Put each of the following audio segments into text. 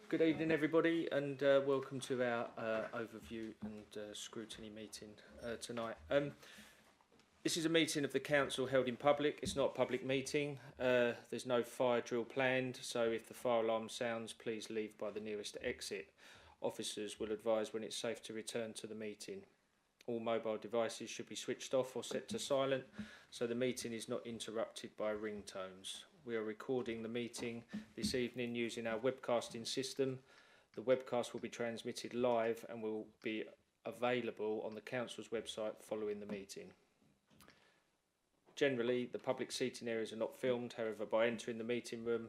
Good evening, everybody, and welcome to our overview and scrutiny meeting tonight. This is a meeting of the Council held in public. It's not a public meeting. There's no fire drill planned, so if the fire alarm sounds, please leave by the nearest exit. Officers will advise when it's safe to return to the meeting. All mobile devices should be switched off or set to silent, so the meeting is not interrupted by ringtones. We are recording the meeting this evening using our webcasting system. The webcast will be transmitted live and will be available on the Council's website following the meeting. Generally, the public seating areas are not filmed. However, by entering the meeting room,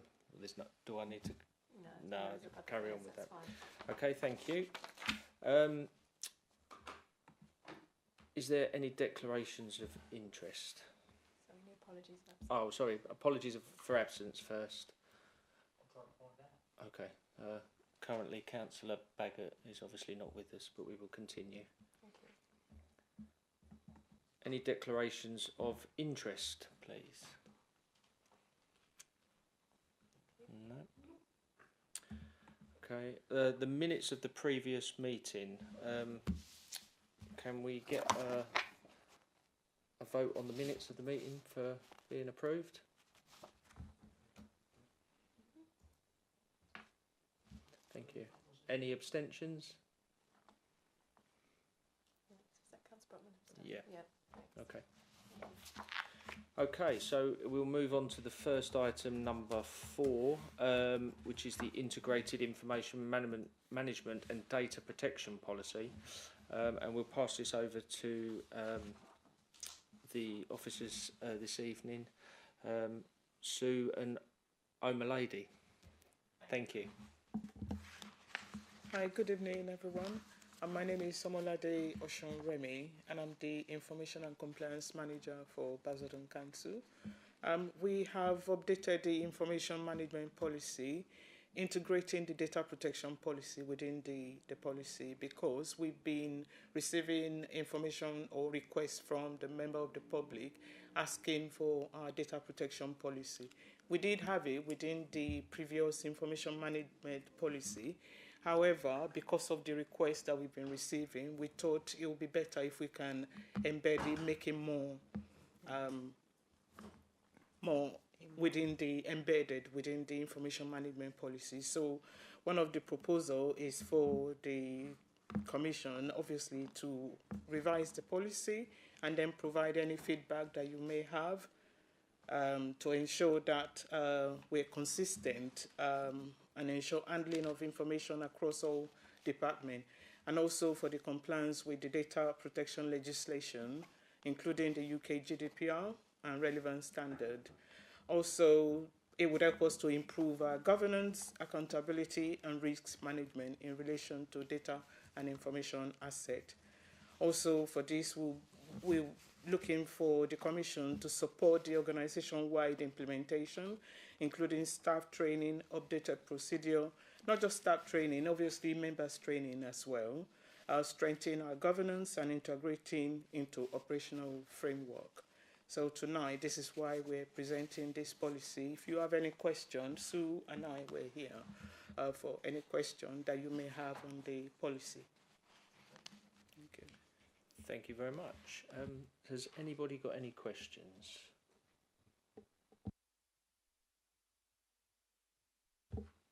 do I need to? No, carry on with that. Fine. Okay, thank you. Is there any declarations of interest? So any apologies for absence? Oh, sorry. Apologies for absence first. Okay. Currently, Councillor Baggott is obviously not with us, but we will continue. Thank you. Any declarations of interest, please? No. Okay. The minutes of the previous meeting. Can we get a vote on the minutes of the meeting for being approved? Thank you. Any abstentions? Yeah. Okay. Okay, so we'll move on to the first item, number 4, which is the Integrated Information Management and Data Protection Policy. And we'll pass this over to the officers this evening, Sue and Omalady. Thank you. Hi, good evening, everyone. My name is Omolade Oshunremi, and I'm the Information and Compliance Manager for Basildon Council. We have updated the Information Management Policy, integrating the data protection policy within the policy, because we've been receiving information or requests from the member of the public asking for our data protection policy. We did have it within the previous information management policy. However, because of the requests that we've been receiving, we thought it would be better if we can embed it, make it more embedded within the information management policy. So one of the proposals is for the Commission, obviously, to revise the policy and then provide any feedback that you may have to ensure that we're consistent and ensure handling of information across all departments, and also for the compliance with the data protection legislation, including the UK GDPR and relevant standard. Also, it would help us to improve our governance, accountability, and risk management in relation to data and information asset. Also, for this, we're looking for the Commission to support the organization-wide implementation, including staff training, updated procedure, not just staff training, obviously members training as well, strengthening our governance and integrating into operational framework. So tonight, this is why we're presenting this policy. If you have any questions, Sue and I were here for any question that you may have on the policy. Okay. Thank you very much. Has anybody got any questions?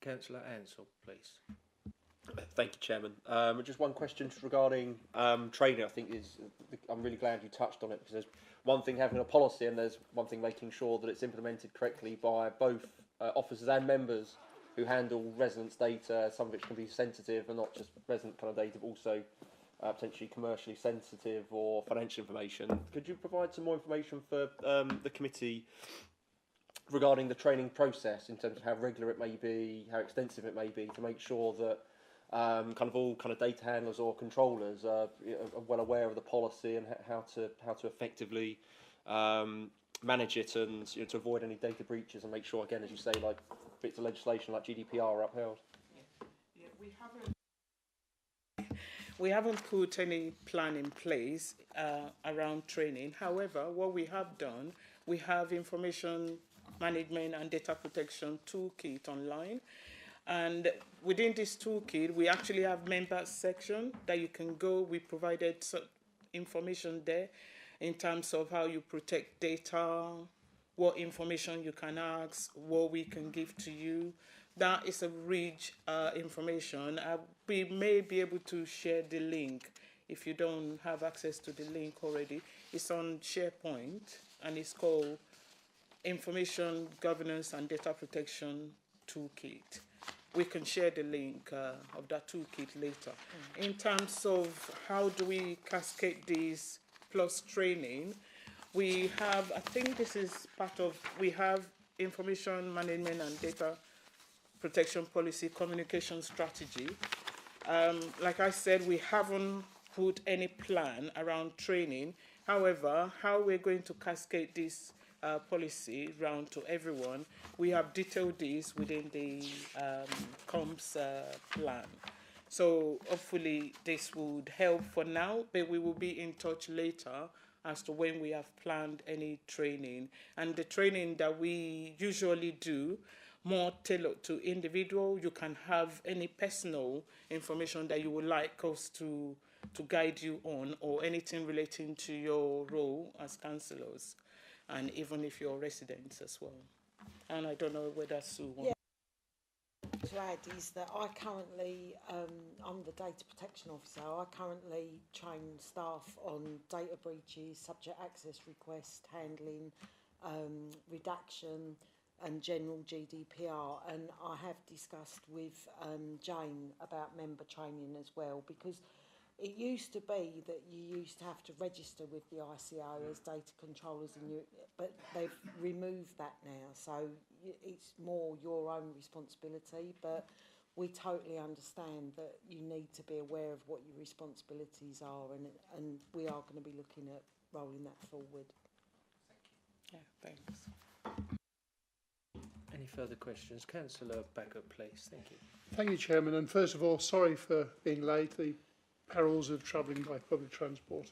Councillor Ansell, please. Thank you, Chairman. Just one question regarding training. I think I'm really glad you touched on it, because there's one thing having a policy and there's one thing making sure that it's implemented correctly by both officers and members who handle residents' data, some of which can be sensitive and not just resident kind of data, but also potentially commercially sensitive or financial information. Could you provide some more information for the committee regarding the training process in terms of how regular it may be, how extensive it may be, to make sure that all data handlers or controllers are well aware of the policy and how to effectively manage it, and to avoid any data breaches and make sure, again, as you say, like bits of legislation like GDPR are upheld? We haven't put any plan in place around training. However, what we have done, we have information management and data protection toolkit online. And within this toolkit, we actually have members section that you can go. We provided information there in terms of how you protect data, what information you can ask, what we can give to you. That is a rich information. We may be able to share the link if you don't have access to the link already. It's on SharePoint, and it's called Information Governance and Data Protection Toolkit. We can share the link of that toolkit later. In terms of how do we cascade this plus training, we have, I think this is part of, we have information management and data protection policy communication strategy. Like I said, we haven't put any plan around training. However, how we're going to cascade this policy round to everyone, we have detailed this within the comms plan. So hopefully this would help for now, but we will be in touch later as to when we have planned any training. And the training that we usually do, more tailored to individual. You can have any personal information that you would like us to guide you on, or anything relating to your role as councillors, and even if you're residents as well. And I don't know whether Sue wants to add is that I currently, I'm the data protection officer. I currently train staff on data breaches, subject access request handling, redaction, and general GDPR. And I have discussed with Jane about member training as well, because it used to be that you used to have to register with the ICO as data controllers, but they've removed that now. So it's more your own responsibility, but we totally understand that you need to be aware of what your responsibilities are, and we are going to be looking at rolling that forward. Yeah, thanks. Any further questions? Councillor Baggott, please. Thank you. Thank you, Chairman. And first of all, sorry for being late. The perils of travelling by public transport.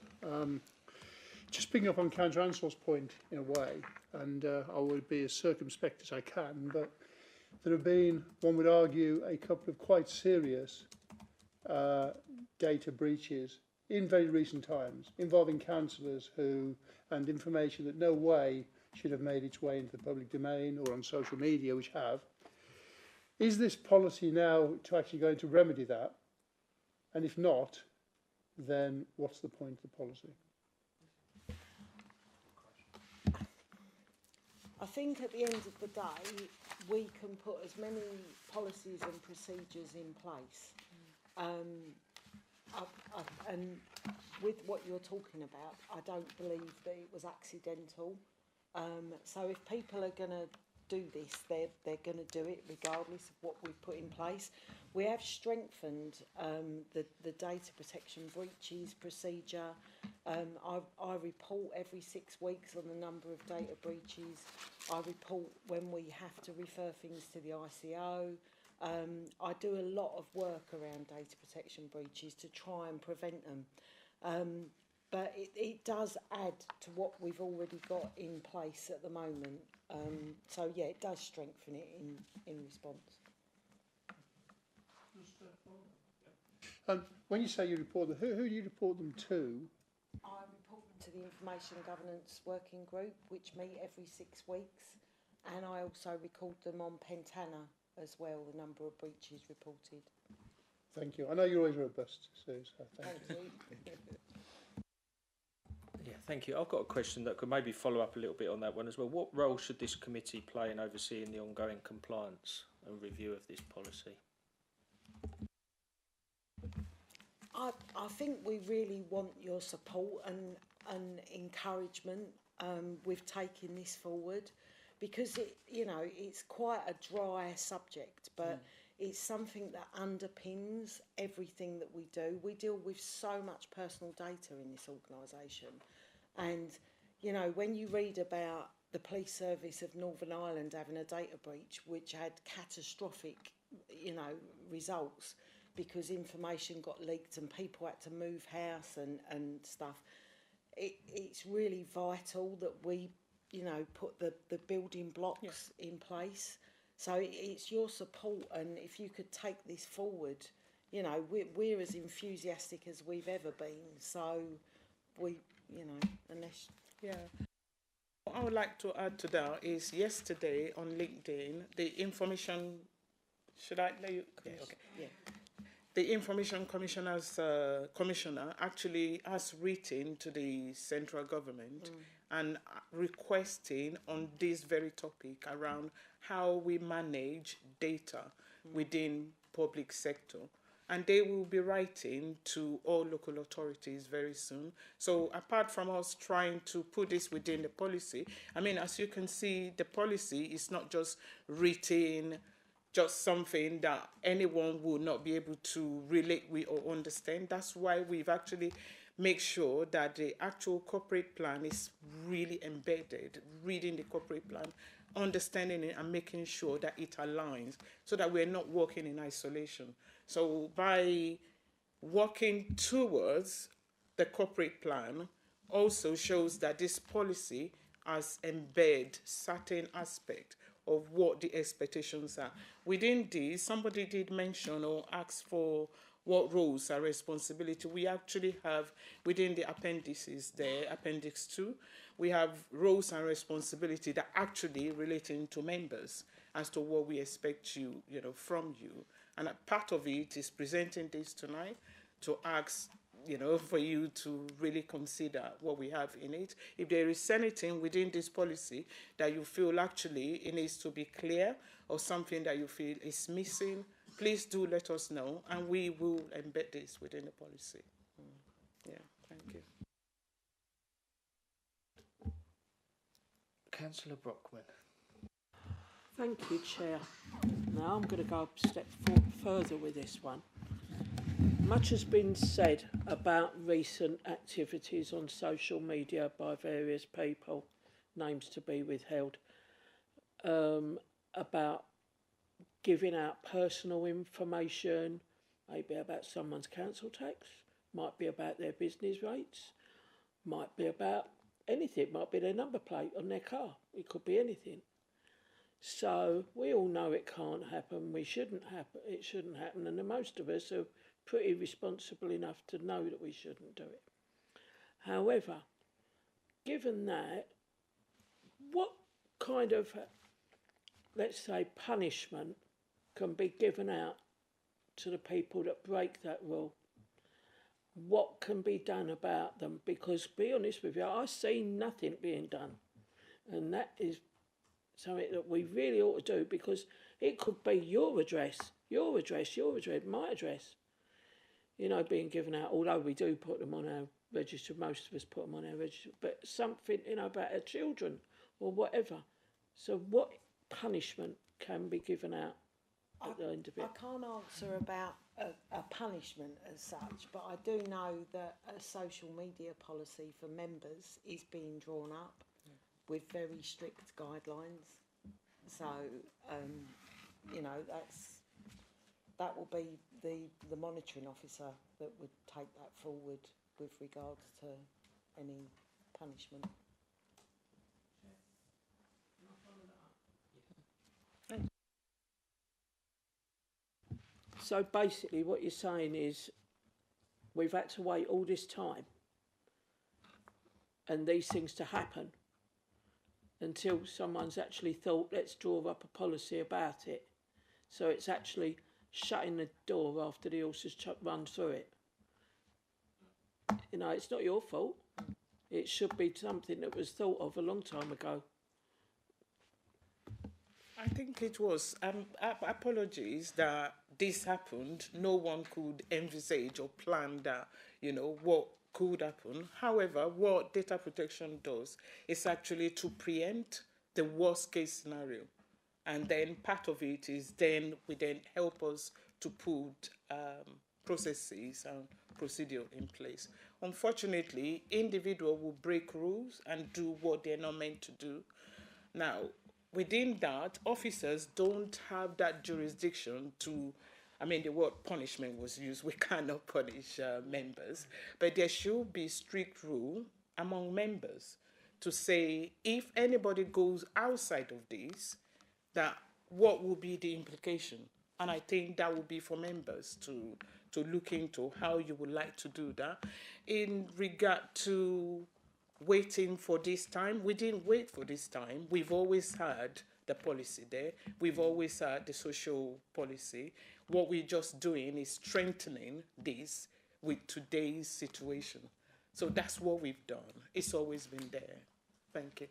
Just picking up on Councillor Ansell's point in a way, and I will be as circumspect as I can, but there have been, one would argue, a couple of quite serious data breaches in very recent times involving councillors and information that no way should have made its way into the public domain or on social media, which have. Is this policy now to actually going to remedy that? And if not, then what's the point of the policy? I think at the end of the day, we can put as many policies and procedures in place. And with what you're talking about, I don't believe that it was accidental. So if people are going to do this, they're going to do it regardless of what we've put in place. We have strengthened the data protection breaches procedure. I report every 6 weeks on the number of data breaches. I report when we have to refer things to the ICO. I do a lot of work around data protection breaches to try and prevent them. But it does add to what we've already got in place at the moment. So yeah, it does strengthen it in response. When you say you report them, who do you report them to? I report them to the Information Governance Working Group, which meet every 6 weeks, and I also record them on Pentana as well, the number of breaches reported. Thank you. I know you're always robust, Sue, so thank you. Yeah, thank you. I've got a question that could maybe follow up a little bit on that one as well. What role should this committee play in overseeing the ongoing compliance and review of this policy? I think we really want your support and encouragement with taking this forward, because it's quite a dry subject, but it's something that underpins everything that we do. We deal with so much personal data in this organisation, and when you read about the police service of Northern Ireland having a data breach which had catastrophic results because information got leaked and people had to move house and stuff, it's really vital that we put the building blocks in place So it's your support, and if you could take this forward, you know, we're as enthusiastic as we've ever been. So we, you know, unless... Yeah. What I would like to add to that is yesterday on LinkedIn, the information, should I let you? Yeah, okay. Yeah. The Information Commissioner's Commissioner actually has written to the central government and requesting on this very topic around how we manage data within public sector. And they will be writing to all local authorities very soon. So apart from us trying to put this within the policy, I mean, as you can see, the policy is not just written, just something that anyone would not be able to relate with or understand. That's why we've actually made sure that the actual corporate plan is really embedded, reading the corporate plan, understanding it and making sure that it aligns so that we're not working in isolation. So by working towards the corporate plan also shows that this policy has embedded certain aspects of what the expectations are. Within this, somebody did mention or ask for what roles are responsibility. We actually have within the appendices there, Appendix 2, we have roles and responsibility that actually relating to members as to what we expect you know, from you. And a part of it is presenting this tonight to ask, you know, for you to really consider what we have in it. If there is anything within this policy that you feel actually it needs to be clear or something that you feel is missing, please do let us know and we will embed this within the policy. Yeah, thank you. Councillor Brockman. Thank you, Chair. Now I'm going to go a step further with this one. Much has been said about recent activities on social media by various people, names to be withheld, about giving out personal information, maybe about someone's council tax, might be about their business rates, might be about anything, it might be their number plate on their car, it could be anything. So we all know it can't happen, it shouldn't happen, and most of us are pretty responsible enough to know that we shouldn't do it. However, given that, what kind of, let's say, punishment can be given out to the people that break that rule? What can be done about them? Because, to be honest with you, I see nothing being done. And that is something that we really ought to do, because it could be your address, my address, you know, being given out, although we do put them on our register, most of us put them on our register, but something, you know, about our children or whatever. So what punishment can be given out at the end of it? I can't answer about a punishment as such, but I do know that a social media policy for members is being drawn up with very strict guidelines. So, you know, that will be the monitoring officer that would take that forward with regards to any punishment. So basically what you're saying is we've had to wait all this time and these things to happen until someone's actually thought, let's draw up a policy about it. So it's actually shutting the door after the horse has run through it. You know, it's not your fault. It should be something that was thought of a long time ago. I think it was. Apologies that this happened. No one could envisage or plan that, you know, what could happen. However, what data protection does is actually to preempt the worst case scenario. And then part of it is then help us to put processes and procedure in place. Unfortunately, individuals will break rules and do what they're not meant to do. Now, within that, officers don't have that jurisdiction to, I mean, the word punishment was used, we cannot punish members, but there should be strict rule among members to say if anybody goes outside of this, that what will be the implication? And I think that will be for members to look into how you would like to do that. In regard to waiting for this time, we didn't wait for this time. We've always had the policy there. We've always had the social policy. What we're just doing is strengthening this with today's situation. So that's what we've done. It's always been there. Thank you.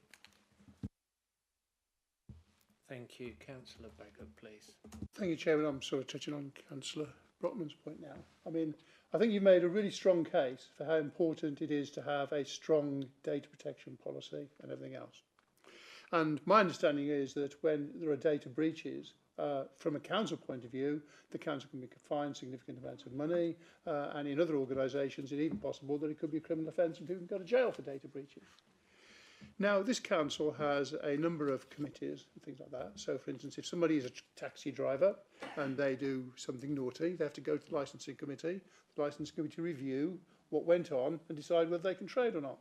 Thank you. Councillor Baggott, please. Thank you, Chairman. I'm sort of touching on Councillor Brockman's point now. I mean, I think you've made a really strong case for how important it is to have a strong data protection policy and everything else. And my understanding is that when there are data breaches, from a council point of view, the council can be fined significant amounts of money, and in other organisations it's even possible that it could be a criminal offence and people can go to jail for data breaches. Now, this council has a number of committees and things like that. So, for instance, if somebody is a taxi driver and they do something naughty, they have to go to the licensing committee. The licensing committee review what went on and decide whether they can trade or not.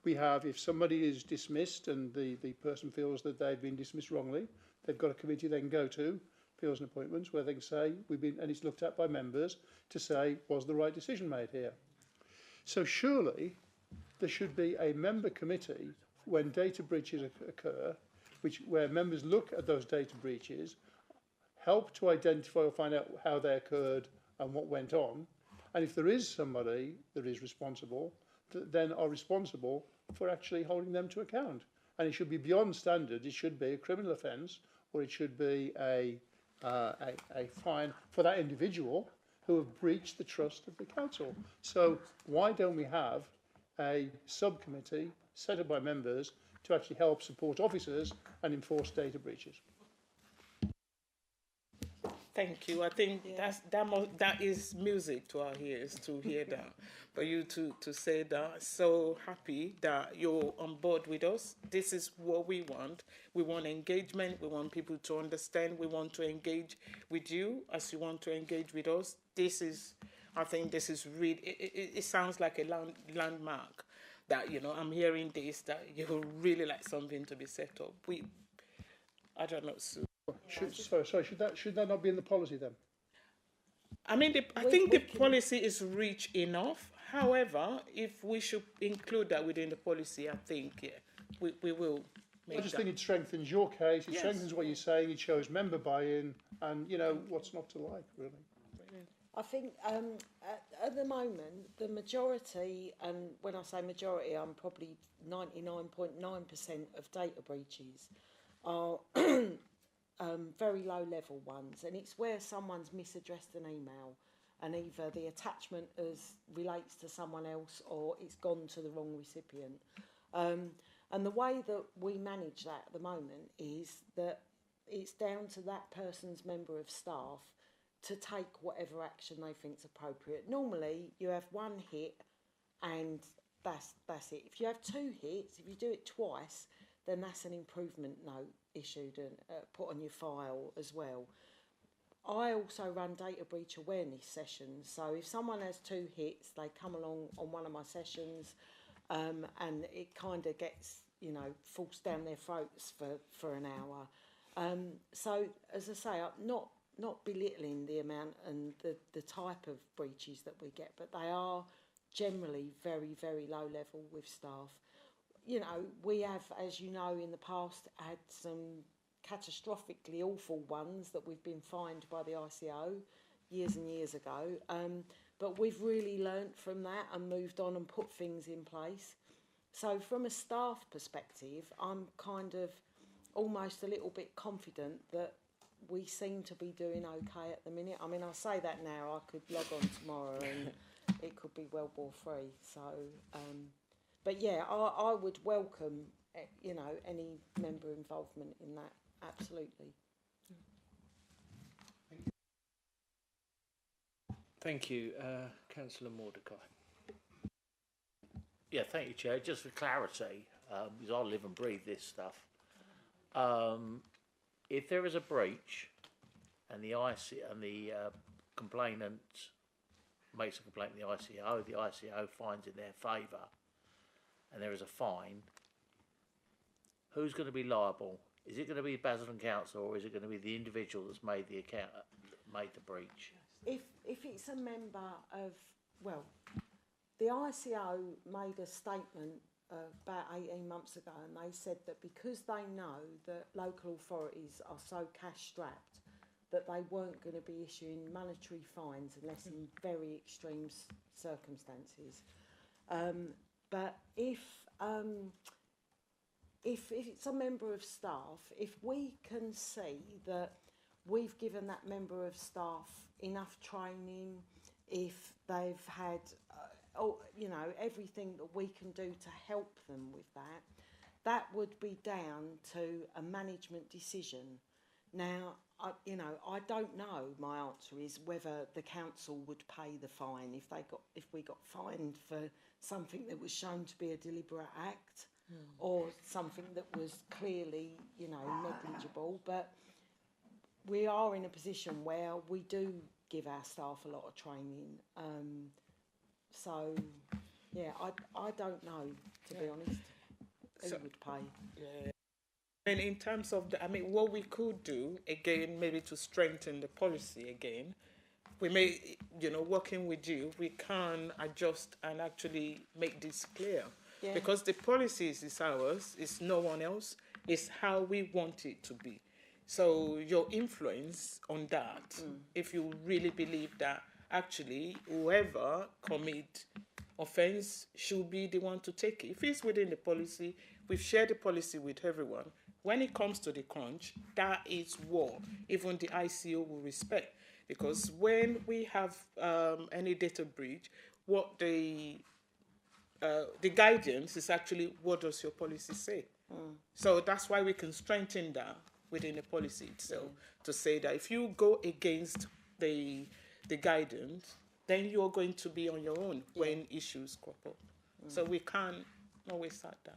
We have, if somebody is dismissed and the person feels that they've been dismissed wrongly, they've got a committee they can go to, appeals and appointments, where they can say, and it's looked at by members to say, was the right decision made here? So surely there should be a member committee when data breaches occur, where members look at those data breaches, help to identify or find out how they occurred and what went on, and if there is somebody that is responsible, then are responsible for actually holding them to account. And it should be beyond standard. It should be a criminal offence, or it should be a fine for that individual who have breached the trust of the council. So why don't we have a subcommittee set up by members to actually help support officers and enforce data breaches? Thank you. I think that is music to our ears to hear that. For you to say that, so happy that you're on board with us. This is what we want. We want engagement. We want people to understand. We want to engage with you as you want to engage with us. I think this is really, it sounds like a landmark that, I'm hearing this, that you really like something to be set up. I don't know, Sue. Should that not be in the policy then? I mean, I think the policy is rich enough. However, if we should include that within the policy, I think, we will make I just think it strengthens your case, it strengthens what you're saying, it shows member buy-in, and, what's not to like, really. I think at the moment, the majority, and when I say majority, I'm probably 99.9% of data breaches are very low-level ones, and it's where someone's misaddressed an email, and either the attachment relates to someone else or it's gone to the wrong recipient. And the way that we manage that at the moment is that it's down to that person's member of staff to take whatever action they think is appropriate. Normally, you have one hit and that's it. If you have two hits, if you do it twice, then that's an improvement note issued and put on your file as well. I also run data breach awareness sessions. So if someone has two hits, they come along on one of my sessions and it kind of gets, forced down their throats for an hour. So as I say, I'm not belittling the amount and the type of breaches that we get, but they are generally very, very low level with staff. We have, as you know, in the past had some catastrophically awful ones that we've been fined by the ICO years and years ago. But we've really learnt from that and moved on and put things in place. So from a staff perspective, I'm kind of almost a little bit confident that we seem to be doing okay at the minute. I mean, I say that now, I could log on tomorrow and it could be well bore free. So, but yeah, I would welcome, any member involvement in that, absolutely. Thank you. Councillor Mordecai. Yeah, thank you, Chair. Just for clarity, because I live and breathe this stuff. If there is a breach and the complainant makes a complaint to the ICO finds in their favour, and there is a fine, who's going to be liable? Is it going to be Basildon Council, or is it going to be the individual that's made the made the breach? If it's a member of, well, the ICO made a statement about 18 months ago, and they said that because they know that local authorities are so cash strapped that they weren't going to be issuing monetary fines unless in very extreme circumstances. But if it's a member of staff, if we can see that we've given that member of staff enough training, if they've had, you know, everything that we can do to help them with that, that would be down to a management decision. Now, I don't know. My answer is whether the council would pay the fine if we got fined for something that was shown to be a deliberate act, or something that was clearly, you know, negligible. But we are in a position where we do give our staff a lot of training. So, yeah, I don't know, to be honest, who would pay. Yeah. And in terms of what we could do, again, maybe to strengthen the policy again, we may, working with you, we can adjust and actually make this clear. Yeah. Because the policy is ours, it's no one else, it's how we want it to be. So your influence on that, if you really believe that actually whoever commit offence should be the one to take it. If it's within the policy, we've shared the policy with everyone. When it comes to the crunch, that is what even the ICO will respect. Because when we have any data breach, what the guidance is actually, what does your policy say? So that's why we can strengthen that within the policy itself, to say that if you go against the guidance, then you're going to be on your own when issues crop up. So we can't always sat down.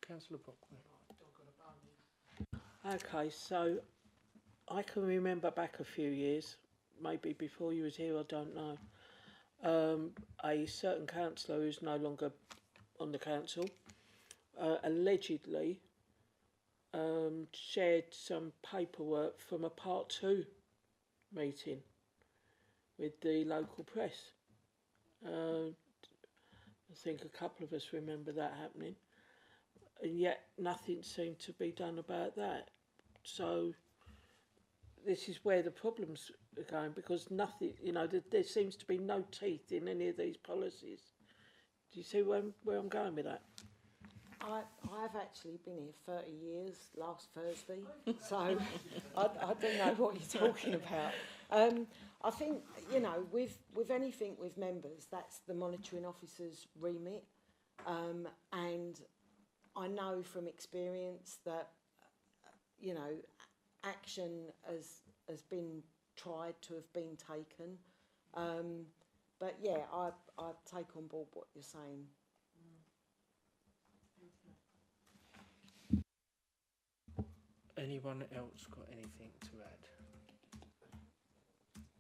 Councillor Brockway. Okay, so I can remember back a few years, maybe before you was here, I don't know, a certain councillor who's no longer on the council allegedly shared some paperwork from a Part 2 meeting with the local press. I think a couple of us remember that happening. And yet nothing seemed to be done about that. So this is where the problems are going, because nothing, there seems to be no teeth in any of these policies. Do you see where I'm going with that? I've actually been here 30 years last Thursday, so I don't know what you're talking about. I think, with anything with members, that's the monitoring officer's remit, and I know from experience that, action has been tried to have been taken. But yeah, I take on board what you're saying. Anyone else got anything to add?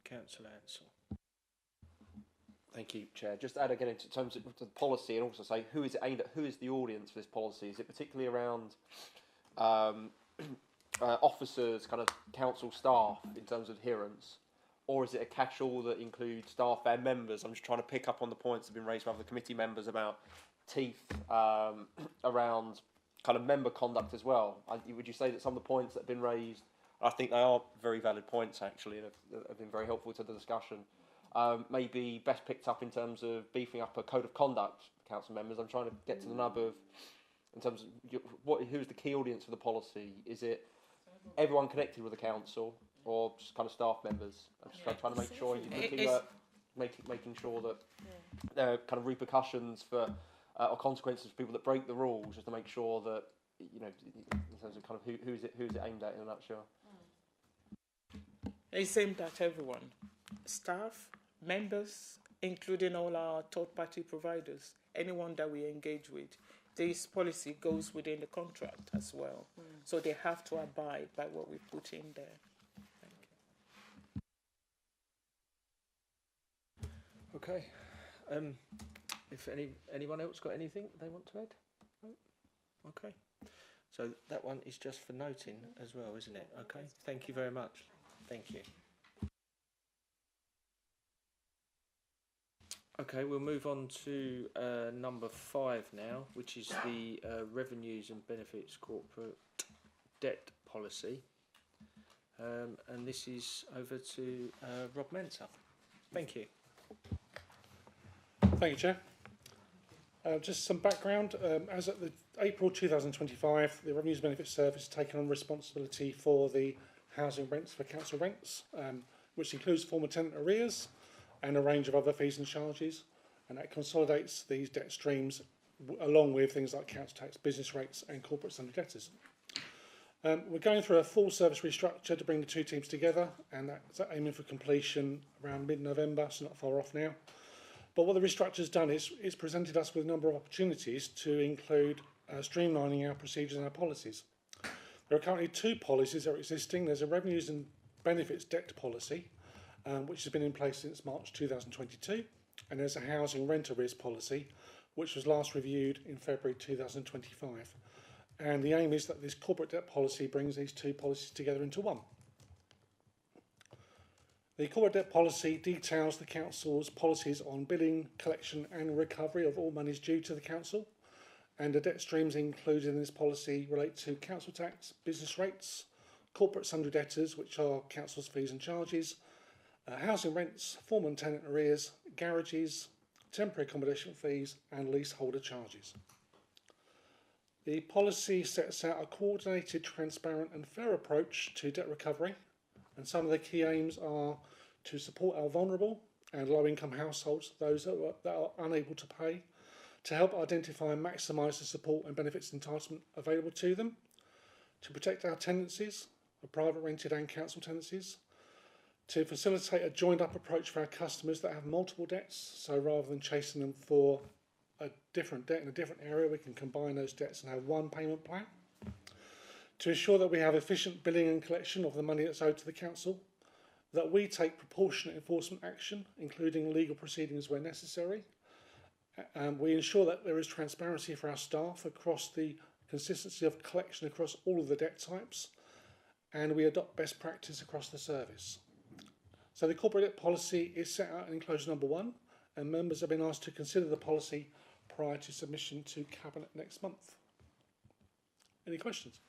Councillor Ansell. Thank you, Chair. Just add again in terms of the policy, and also say who is it aimed at? Who is the audience for this policy? Is it particularly around officers, kind of council staff in terms of adherence, or is it a catch-all that includes staff and members? I'm just trying to pick up on the points that have been raised by other committee members about teeth around kind of member conduct as well. Would you say that some of the points that have been raised, I think they are very valid points actually, and have been very helpful to the discussion. Maybe best picked up in terms of beefing up a code of conduct for council members. I'm trying to get to the nub of, in terms of who's the key audience for the policy. Is it everyone connected with the council, or just kind of staff members? I'm just trying to make sure you're looking at making sure that there are kind of repercussions for or consequences for people that break the rules, just to make sure that in terms of kind of who's it aimed at in a nutshell. It's aimed at everyone, staff, members, including all our third-party providers, anyone that we engage with. This policy goes within the contract as well, so they have to abide by what we put in there. Thank you. Okay. If anyone else got anything they want to add? No? Okay. So that one is just for noting as well, isn't it? Okay. Thank you very much. Thank you. Okay, we'll move on to number 5 now, which is the Revenues and Benefits Corporate Debt Policy. And this is over to Rob Mensah. Thank you. Thank you, Chair. Just some background. As at the April 2025, the Revenues and Benefits Service has taken on responsibility for the housing rents for council rents, which includes former tenant arrears and a range of other fees and charges. And that consolidates these debt streams along with things like council tax, business rates and corporate sundry debtors. We're going through a full service restructure to bring the two teams together, and that's aiming for completion around mid-November, so not far off now. But what the restructure has done is it's presented us with a number of opportunities to include streamlining our procedures and our policies. There are currently 2 policies that are existing. There's a Revenues and Benefits Debt Policy, which has been in place since March 2022, and there's a Housing Rent Arrears Policy, which was last reviewed in February 2025. And the aim is that this corporate debt policy brings these 2 policies together into one. The corporate debt policy details the council's policies on billing, collection and recovery of all monies due to the council, and the debt streams included in this policy relate to council tax, business rates, corporate sundry debtors, which are council's fees and charges, housing rents, former and tenant arrears, garages, temporary accommodation fees and leaseholder charges. The policy sets out a coordinated, transparent and fair approach to debt recovery, and some of the key aims are to support our vulnerable and low-income households, those that are unable to pay, to help identify and maximise the support and benefits entitlement available to them, to protect our tenancies, the private rented and council tenancies, to facilitate a joined-up approach for our customers that have multiple debts, so rather than chasing them for a different debt in a different area, we can combine those debts and have one payment plan. To ensure that we have efficient billing and collection of the money that's owed to the council, that we take proportionate enforcement action, including legal proceedings where necessary. We ensure that there is transparency for our staff across the consistency of collection across all of the debt types, and we adopt best practice across the service. So the corporate debt policy is set out in enclosure number 1, and members have been asked to consider the policy prior to submission to Cabinet next month. Any questions?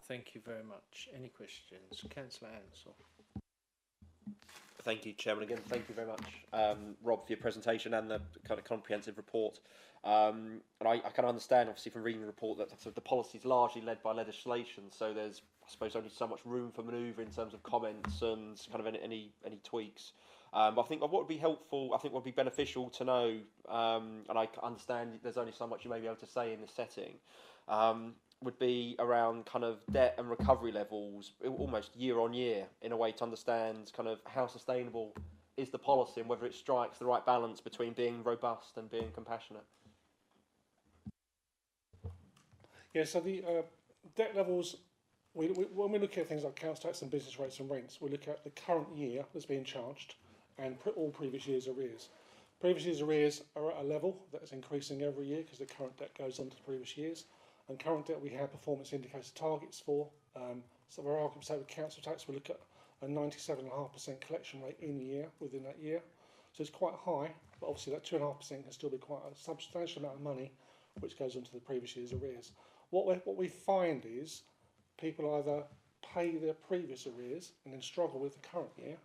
Thank you very much. Any questions? Councillor Ansell. Thank you, Chairman. Again, thank you very much, Rob, for your presentation and the kind of comprehensive report. And I can understand, obviously, from reading the report that the policy is largely led by legislation, so there's, I suppose, only so much room for manoeuvre in terms of comments and kind of any tweaks. But I think what would be helpful, I think what would be beneficial to know, and I understand there's only so much you may be able to say in this setting, would be around kind of debt and recovery levels almost year on year, in a way to understand kind of how sustainable is the policy and whether it strikes the right balance between being robust and being compassionate. Yeah, so the debt levels, when we look at things like council tax and business rates and rents, we look at the current year that's being charged and all previous years' arrears. Previous years' arrears are at a level that's increasing every year because the current debt goes on to the previous years. And current debt we have performance indicator targets for. So for argument's sake with council tax, we look at a 97.5% collection rate in the year, within that year. So it's quite high, but obviously that 2.5% can still be quite a substantial amount of money which goes onto the previous year's arrears. What we find is people either pay their previous arrears and then struggle with the current year,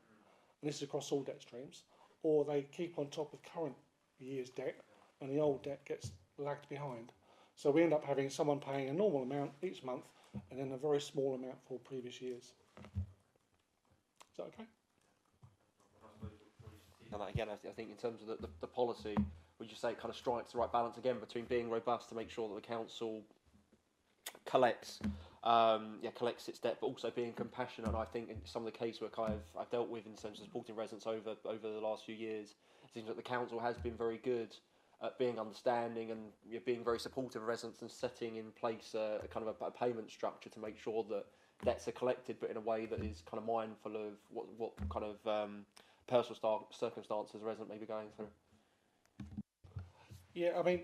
and this is across all debt streams, or they keep on top of current year's debt and the old debt gets lagged behind. So we end up having someone paying a normal amount each month and then a very small amount for previous years. Is that okay? And that, again, I think in terms of the policy, would you say it kind of strikes the right balance again between being robust to make sure that the council collects its debt, but also being compassionate? And I think in some of the casework I've dealt with in terms of supporting residents over the last few years, it seems that the council has been very good at being understanding and being very supportive of residents and setting in place a kind of a payment structure to make sure that debts are collected, but in a way that is kind of mindful of what kind of personal circumstances a resident may be going through. Yeah, I mean,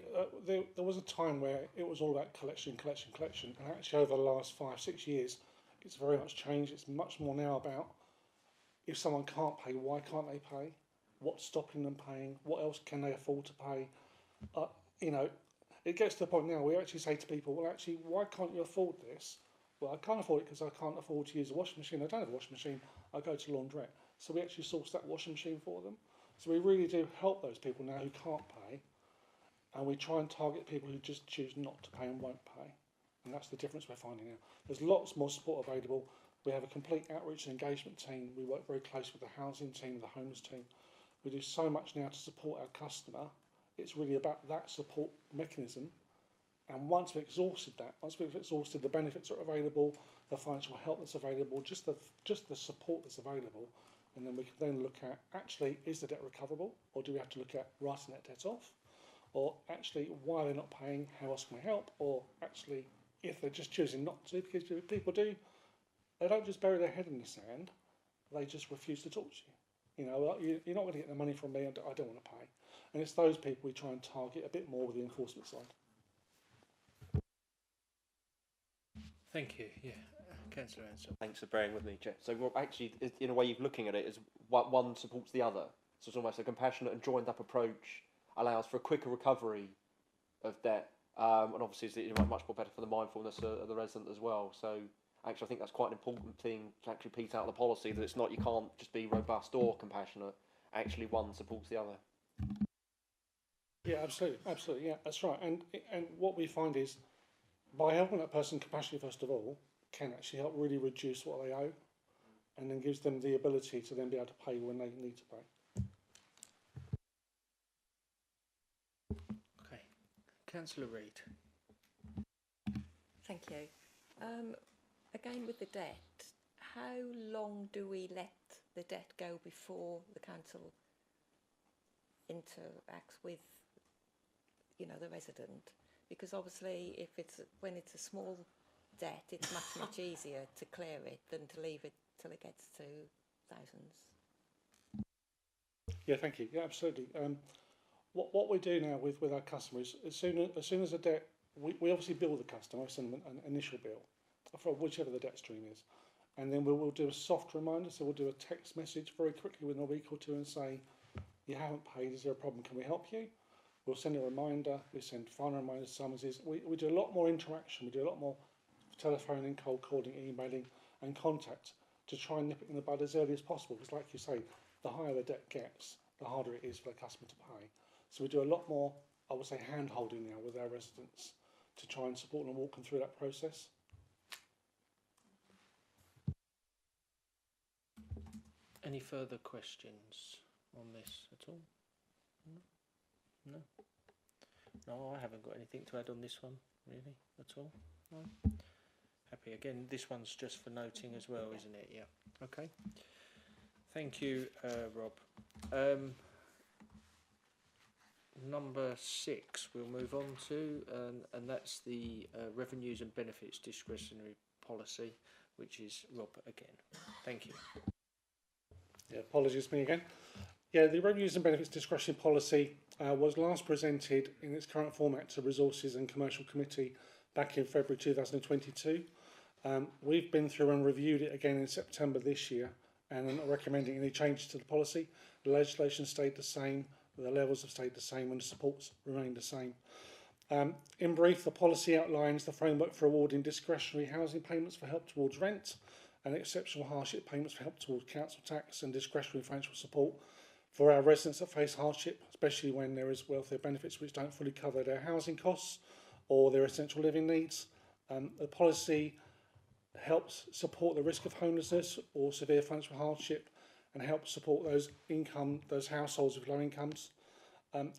there was a time where it was all about collection, and actually over the last 5-6 years, it's very much changed. It's much more now about if someone can't pay, why can't they pay? What's stopping them paying? What else can they afford to pay? You know, it gets to the point now where we actually say to people, well, actually, why can't you afford this? Well, I can't afford it because I can't afford to use a washing machine. I don't have a washing machine. I go to laundrette. So we actually source that washing machine for them. So we really do help those people now who can't pay. And we try and target people who just choose not to pay and won't pay. And that's the difference we're finding now. There's lots more support available. We have a complete outreach and engagement team. We work very close with the housing team, the homeless team. We do so much now to support our customer. It's really about that support mechanism. And once we've exhausted that, once we've exhausted the benefits that are available, the financial help that's available, just the support that's available, and then we can then look at, actually, is the debt recoverable? Or do we have to look at writing that debt off? Or actually, why they're not paying, how else can we help? Or actually, if they're just choosing not to, because people do, they don't just bury their head in the sand, they just refuse to talk to you. You know, well, you're not going to get the money from me, I don't want to pay. And it's those people we try and target a bit more with the enforcement side. Thank you. Yeah, Councillor Ansell. Thanks for bearing with me, Jeff. So well, actually, in a way, you're looking at it as one supports the other. So it's almost a compassionate and joined-up approach allows for a quicker recovery of debt, and obviously it's much more better for the mindfulness of the resident as well. So actually, I think that's quite an important thing to actually piece out of the policy, that it's not, you can't just be robust or compassionate. Actually, one supports the other. Yeah, absolutely, yeah, that's right. And what we find is, by helping that person compassionately first of all, can actually help really reduce what they owe, and then gives them the ability to then be able to pay when they need to pay. Okay, Councillor Reid. Thank you. Again, with the debt, how long do we let the debt go before the council interacts with, you know, the resident? Because obviously, when it's a small debt, it's much easier to clear it than to leave it till it gets to thousands. Yeah, thank you. Yeah, absolutely. What we do now with our customers, as soon as a debt, we obviously bill the customer, send them an initial bill for whichever the debt stream is, and then we'll do a soft reminder. So we'll do a text message very quickly within a week or two and say, you haven't paid, is there a problem, can we help you? We'll send a reminder, we send final reminders, summonses. We do a lot more interaction, we do a lot more telephoning, cold calling, emailing and contact to try and nip it in the bud as early as possible, because like you say, the higher the debt gets, the harder it is for the customer to pay. So we do a lot more, I would say, hand-holding now with our residents to try and support them and walk them through that process. Any further questions on this at all? No? No, I haven't got anything to add on this one, really, at all. No? Happy. Again, this one's just for noting as well, isn't it? Yeah. Okay. Thank you, Rob. Number 6 we'll move on to, and that's the Revenues and Benefits Discretionary Policy, which is Rob again. Thank you. Yeah, apologies, me again. Yeah, the Revenues and Benefits Discretionary Policy was last presented in its current format to Resources and Commercial Committee back in February 2022. We've been through and reviewed it again in September this year and are not recommending any changes to the policy. The legislation stayed the same, the levels have stayed the same and the supports remained the same. In brief, the policy outlines the framework for awarding discretionary housing payments for help towards rent and exceptional hardship payments for help towards council tax and discretionary financial support for our residents that face hardship, especially when there is welfare benefits which don't fully cover their housing costs or their essential living needs. The policy helps support the risk of homelessness or severe financial hardship and helps support those households with low incomes.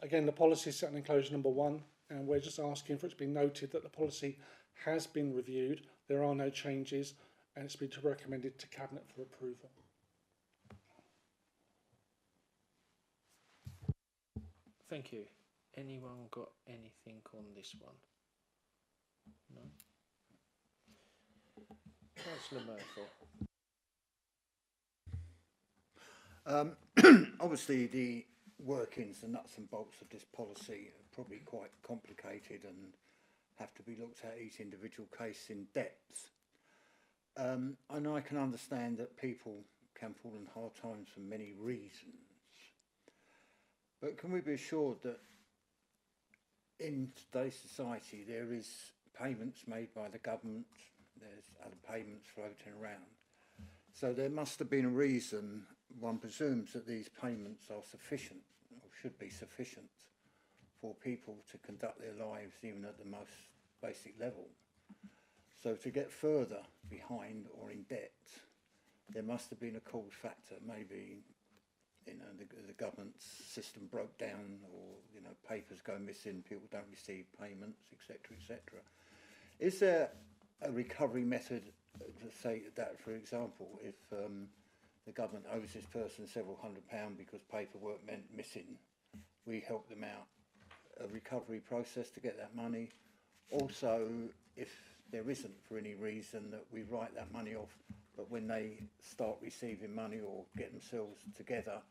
Again, the policy is set in enclosure number 1, and we're just asking for it to be noted that the policy has been reviewed, there are no changes, and it's been recommended to Cabinet for approval. Thank you. Anyone got anything on this one? No? Councillor Murphy. Obviously, the workings, the nuts and bolts of this policy are probably quite complicated and have to be looked at each individual case in depth. And I can understand that people can fall in hard times for many reasons. But can we be assured that in today's society there is payments made by the government, there's other payments floating around. So there must have been a reason, one presumes, that these payments are sufficient, or should be sufficient, for people to conduct their lives even at the most basic level. So to get further behind or in debt, there must have been a cause factor. Maybe, you know, the government's system broke down, or, you know, papers go missing, people don't receive payments, etc., etc. Is there a recovery method to say that, for example, if the government owes this person several £100 because paperwork went missing, we help them out? A recovery process to get that money. Also, if there isn't for any reason, that we write that money off, but when they start receiving money or get themselves together,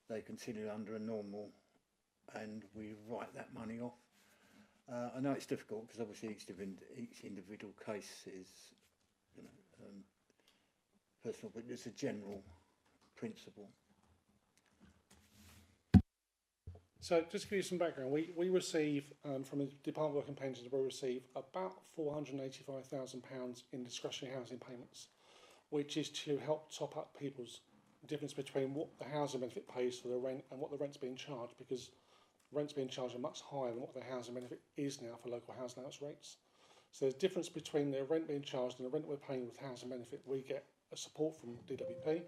they continue under a normal, and we write that money off. I know it's difficult because obviously each individual case is, you know, personal, but it's a general principle. So just to give you some background, we receive, from the Department of Work and Pensions, we receive about £485,000 in discretionary housing payments, which is to help top up people's difference between what the housing benefit pays for the rent and what the rent's being charged, because rent's being charged are much higher than what the housing benefit is now for local housing allowance rates. So there's a difference between the rent being charged and the rent we're paying with housing benefit. We get a support from DWP.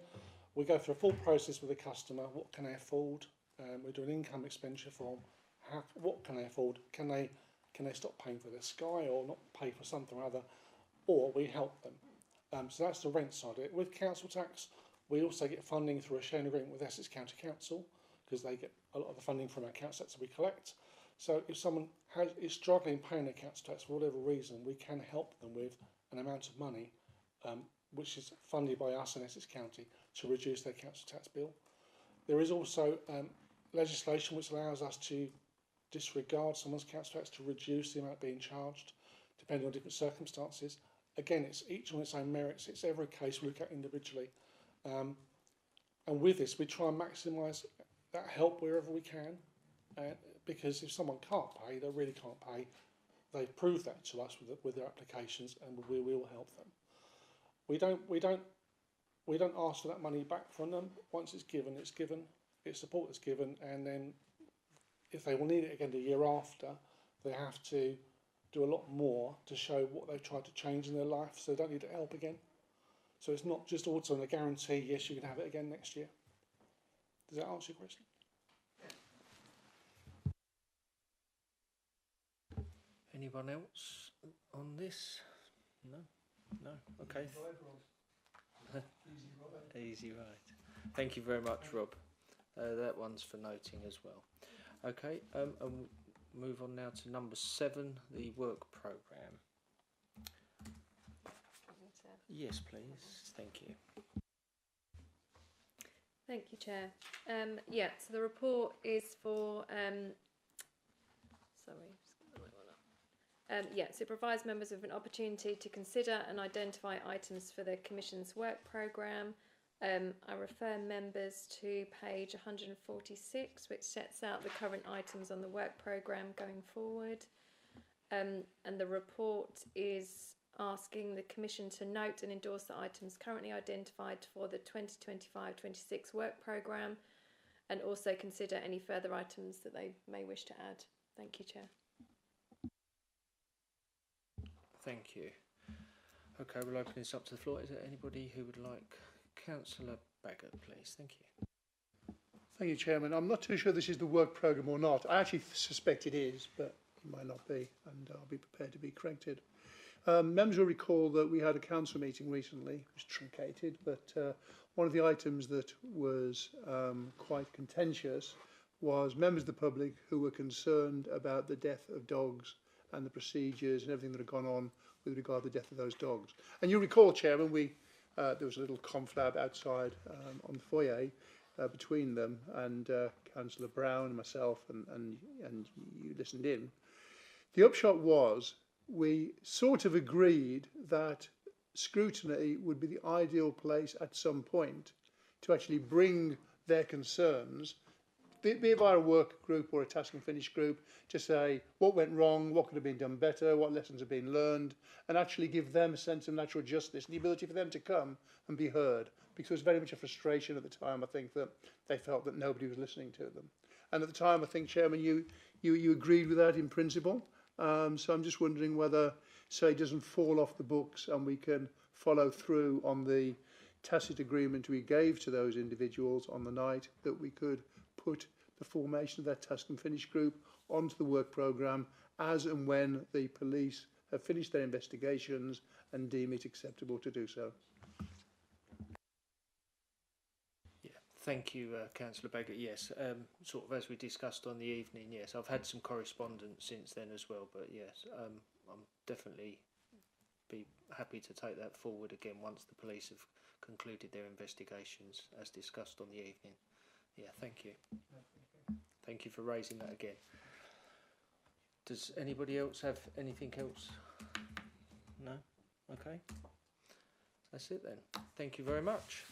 We go through a full process with the customer. What can they afford? We do an income expenditure form. What can they afford? Can they stop paying for their Sky or not pay for something or other? Or we help them. So that's the rent side of it. With council tax, we also get funding through a sharing agreement with Essex County Council, because they get a lot of the funding from our council tax that we collect. So if someone is struggling paying their council tax for whatever reason, we can help them with an amount of money which is funded by us in Essex County to reduce their council tax bill. There is also legislation which allows us to disregard someone's council tax to reduce the amount being charged, depending on different circumstances. Again, it's each on its own merits. It's every case we look at individually. And with this, we try and maximise that help wherever we can, because if someone can't pay, they really can't pay, they prove that to us with their applications, and we will help them. We don't ask for that money back from them. Once it's given, its support is given, and then if they will need it again the year after, they have to do a lot more to show what they've tried to change in their life, so they don't need help again. So it's not just also a guarantee, yes, you can have it again next year. Does that answer your question? Anyone else on this? No? No? Okay. Easy ride. Thank you very much, Rob. That one's for noting as well. Okay, and we'll move on now to number 7, the work programme. Yes, please. Thank you. Thank you, Chair. Yeah, so the report is for, so it provides members with an opportunity to consider and identify items for the Commission's work programme. I refer members to page 146, which sets out the current items on the work programme going forward. And the report is asking the Commission to note and endorse the items currently identified for the 2025-26 work programme, and also consider any further items that they may wish to add. Thank you, Chair. Thank you. Okay, we'll open this up to the floor. Is there anybody who would like? Councillor Baggott, please. Thank you. Thank you, Chairman. I'm not too sure this is the work programme or not. I actually suspect it is, but it might not be, and I'll be prepared to be corrected. Members will recall that we had a council meeting recently. It was truncated, but one of the items that was quite contentious was members of the public who were concerned about the death of dogs and the procedures and everything that had gone on with regard to the death of those dogs. And you recall, Chairman, there was a little conflab outside on the foyer, between them and Councillor Brown and myself and you listened in. The upshot was we sort of agreed that scrutiny would be the ideal place at some point to actually bring their concerns, be it via a work group or a task and finish group, to say what went wrong, what could have been done better, what lessons have been learned, and actually give them a sense of natural justice and the ability for them to come and be heard. Because there was very much a frustration at the time, I think, that they felt that nobody was listening to them. And at the time, I think, Chairman, you agreed with that in principle. So I'm just wondering whether, say, it doesn't fall off the books and we can follow through on the tacit agreement we gave to those individuals on the night, that we could put the formation of that task and finish group onto the work programme as and when the police have finished their investigations and deem it acceptable to do so. Thank you, Councillor Baggett. Yes, sort of as we discussed on the evening, yes, I've had some correspondence since then as well, but yes, I'm definitely be happy to take that forward again once the police have concluded their investigations as discussed on the evening. Yeah, thank you. Thank you for raising that again. Does anybody else have anything else? No? Okay. That's it then. Thank you very much.